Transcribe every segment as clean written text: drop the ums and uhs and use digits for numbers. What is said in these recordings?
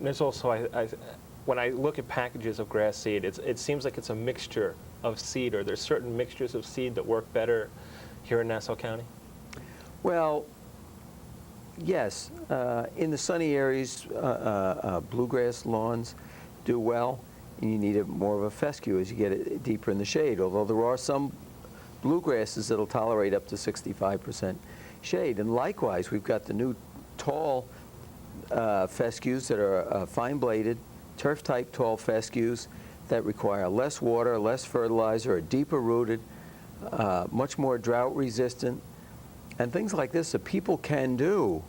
And there's also, when I look at packages of grass seed, it seems like it's a mixture of seed, or there's certain mixtures of seed that work better here in Nassau County? Well, yes. In the sunny areas, bluegrass lawns do well, and you need more of a fescue as you get it deeper in the shade, although there are some bluegrasses that'll tolerate up to 65% shade. And likewise, we've got the new tall fescues that are fine-bladed, turf-type tall fescues that require less water, less fertilizer, are deeper rooted, much more drought resistant, and things like this that people can do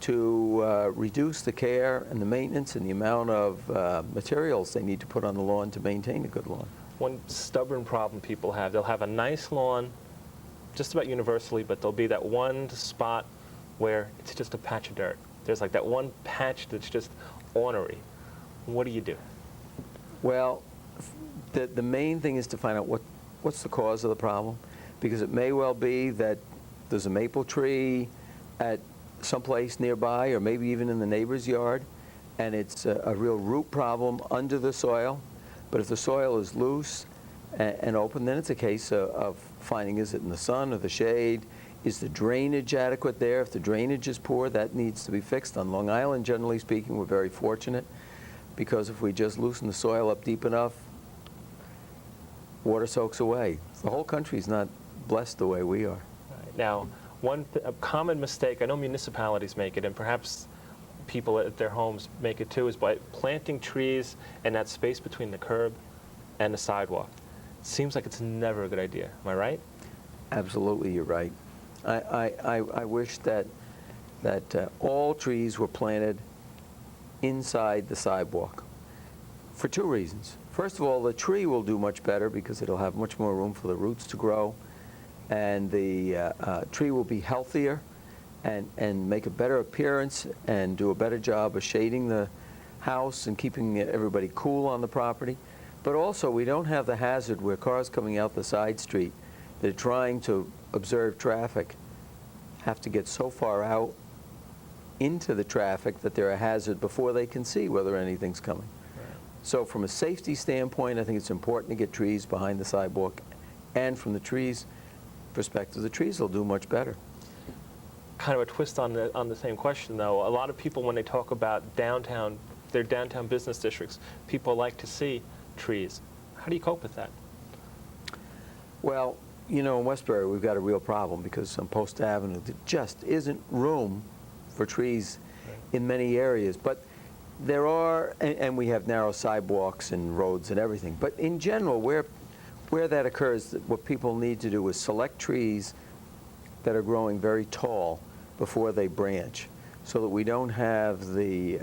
to reduce the care and the maintenance and the amount of materials they need to put on the lawn to maintain a good lawn. One stubborn problem people have, they'll have a nice lawn just about universally, but there'll be that one spot where it's just a patch of dirt. There's like that one patch that's just ornery. What do you do? Well, the main thing is to find out what's the cause of the problem, because it may well be that there's a maple tree at someplace nearby, or maybe even in the neighbor's yard, and it's a real root problem under the soil. But if the soil is loose and open, then it's a case of finding, is it in the sun or the shade? Is the drainage adequate there? If the drainage is poor, that needs to be fixed. On Long Island, generally speaking, we're very fortunate, because if we just loosen the soil up deep enough, water soaks away. The whole country's not blessed the way we are. Right. Now, a common mistake, I know municipalities make it, and perhaps people at their homes make it too, is by planting trees in that space between the curb and the sidewalk. It seems like it's never a good idea. Am I right? Absolutely, you're right. I wish that all trees were planted inside the sidewalk for two reasons. First of all, the tree will do much better because it'll have much more room for the roots to grow, and the tree will be healthier and make a better appearance and do a better job of shading the house and keeping everybody cool on the property. But also, we don't have the hazard where cars coming out the side street that are trying to observe traffic have to get so far out into the traffic that they're a hazard before they can see whether anything's coming. Right. So from a safety standpoint, I think it's important to get trees behind the sidewalk, and from the trees perspective, the trees will do much better. Kind of a twist on the same question, though. A lot of people, when they talk about downtown, their downtown business districts, people like to see trees. How do you cope with that? Well, you know, in Westbury, we've got a real problem because on Post Avenue, there just isn't room for trees in many areas. But there are, and we have narrow sidewalks and roads and everything. But in general, where that occurs, what people need to do is select trees that are growing very tall before they branch, so that we don't have the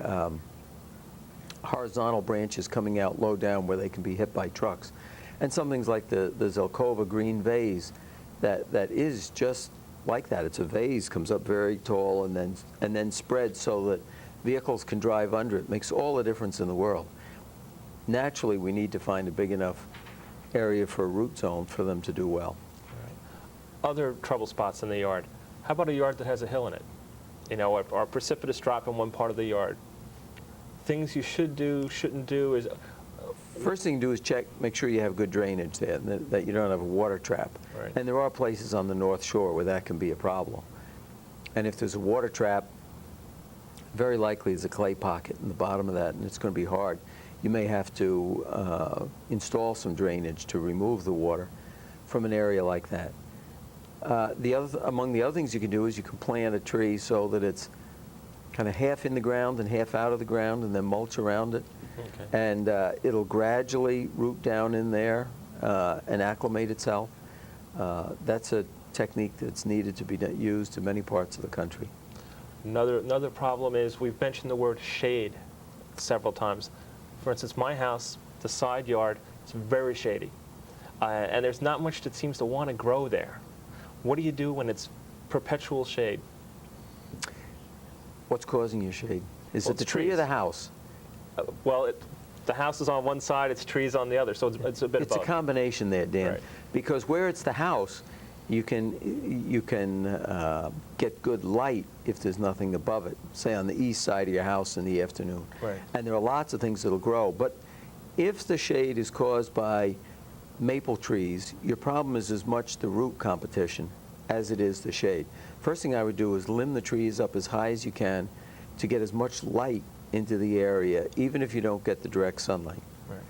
horizontal branches coming out low down where they can be hit by trucks. And some things like the Zelkova green vase that is just like that. It's a vase, comes up very tall and then spreads so that vehicles can drive under it. Makes all the difference in the world. Naturally, we need to find a big enough area for a root zone for them to do well. Right. Other trouble spots in the yard. How about a yard that has a hill in it? You know, or a precipitous drop in one part of the yard. Things you should do, shouldn't do is... First thing to do is check, make sure you have good drainage there, that you don't have a water trap. Right. And there are places on the North Shore where that can be a problem. And if there's a water trap, very likely there's a clay pocket in the bottom of that, and it's going to be hard. You may have to install some drainage to remove the water from an area like that. Among the other things you can do is you can plant a tree so that it's kind of half in the ground and half out of the ground, and then mulch around it. Okay. And it'll gradually root down in there and acclimate itself. That's a technique that's needed to be used in many parts of the country. Another problem is we've mentioned the word shade several times. For instance, my house, the side yard, is very shady. And there's not much that seems to want to grow there. What do you do when it's perpetual shade? What's causing your shade? Is it the tree or the house? Well, the house is on one side, it's trees on the other, so it's a bit of both. It's a combination there, Dan. Right. Because where it's the house, You can get good light if there's nothing above it, say on the east side of your house in the afternoon. Right. And there are lots of things that'll grow. But if the shade is caused by maple trees, your problem is as much the root competition as it is the shade. First thing I would do is limb the trees up as high as you can to get as much light into the area, even if you don't get the direct sunlight. Right.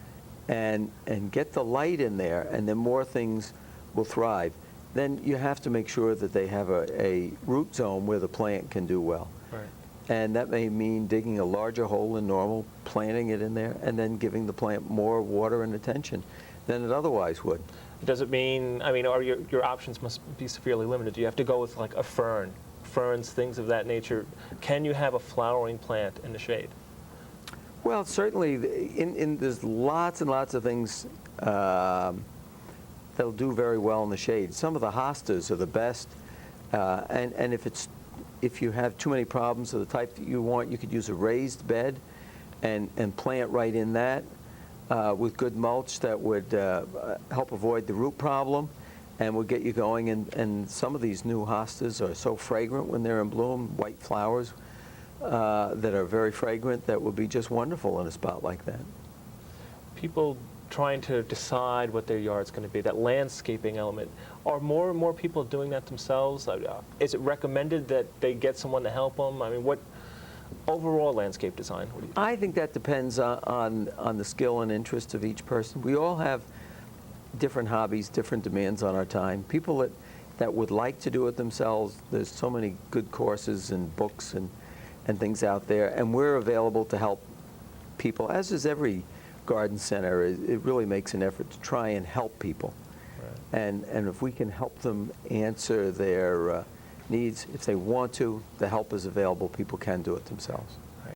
And get the light in there, and then more things will thrive. Then you have to make sure that they have a root zone where the plant can do well. Right. And that may mean digging a larger hole than normal, planting it in there, and then giving the plant more water and attention than it otherwise would. Does it mean, or your options must be severely limited? Do you have to go with like a fern, ferns, things of that nature? Can you have a flowering plant in the shade? Well, certainly, there's lots and lots of things that'll do very well in the shade. Some of the hostas are the best, and if you have too many problems of the type that you want, you could use a raised bed and plant right in that with good mulch that would help avoid the root problem and will get you going. And some of these new hostas are so fragrant when they're in bloom, white flowers that are very fragrant, that would be just wonderful in a spot like that. People trying to decide what their yard's going to be, that landscaping element, are more and more people doing that themselves? Is it recommended that they get someone to help them? What overall landscape design? What do you think? I think that depends on the skill and interest of each person. We all have different hobbies, different demands on our time. People that would like to do it themselves, there's so many good courses and books and things out there, and we're available to help people, as is every garden center. It really makes an effort to try and help people. Right. And if we can help them answer their needs, if they want to, the help is available. People can do it themselves.